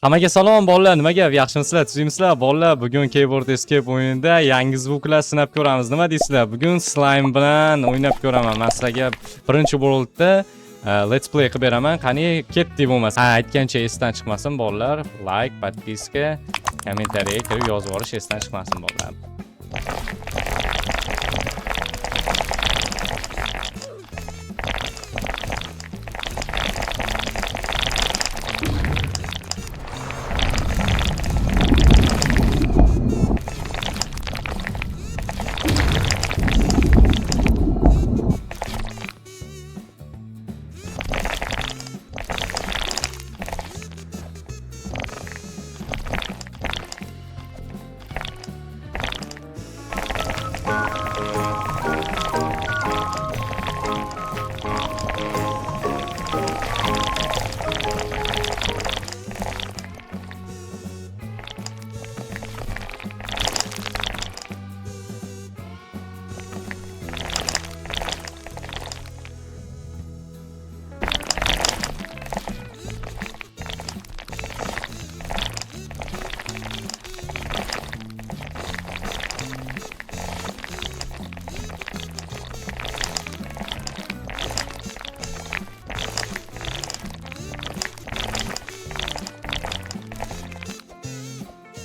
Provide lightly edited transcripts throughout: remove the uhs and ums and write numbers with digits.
Hammaga salom bolalar, nima gap? Yaxshimisizlar, tuzimsizlar bolalar? Bugun Keyboard Escape o'yinida yangi zvuklar sinab ko'ramiz. Nima deysizlar? Bugun slime bilan o'ynab ko'raman. Men sizlarga birinchi worldda let's play qilib beraman. Qani ketdi bo'lmasa. Aytgancha esdan chiqmasin bolalar. Like, podpiska, kommentariyaga kirib yozib yuborish esdan chiqmasin bolalar.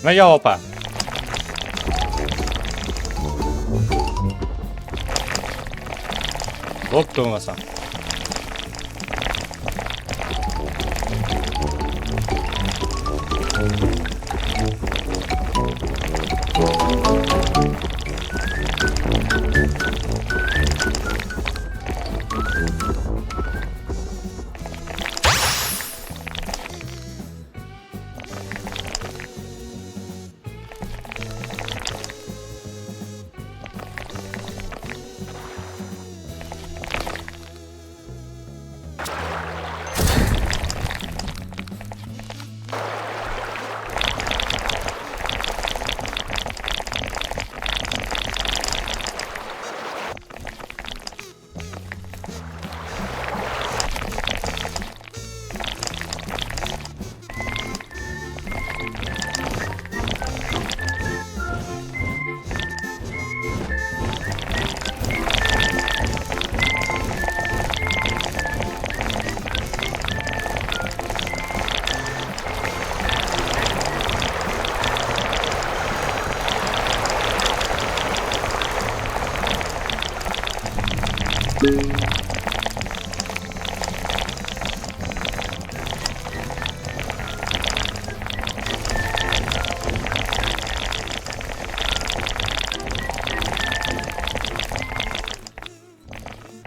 Nimaga opa? Bo'pti bo'lmasam.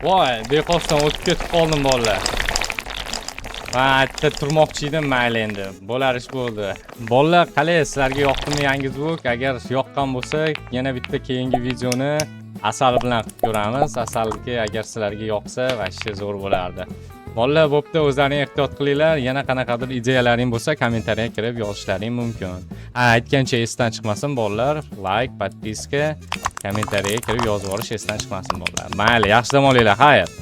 Voy, bexosdan o'tib ketib qoldim bolalar. Men aytda turmoqchi edim, mayli endi. Bo'lar ish bo'ldi. Bolalar, qalay, sizlarga yoqdimi yangi zvuk? Agar yoqqan bo'lsa, yana bitta keyingi videoni asal bilan qilib ko'ramiz. Asalga agar sizlarga yoqsa, vashcha zo'r bo'lardi. Bolalar, bo'pti, o'zlaring ehtiyot qilinglar. Yana qanaqadir ideyalaring bo'lsa, kommentariyaga kirib yozishlaring mumkin. Aytgancha esdan chiqmasin bolalar. Like, podpiska, kommentariyaga kirib yozib yuborish esdan chiqmasin bolalar. Mayli, yaxshi dam olinglar. Xayr.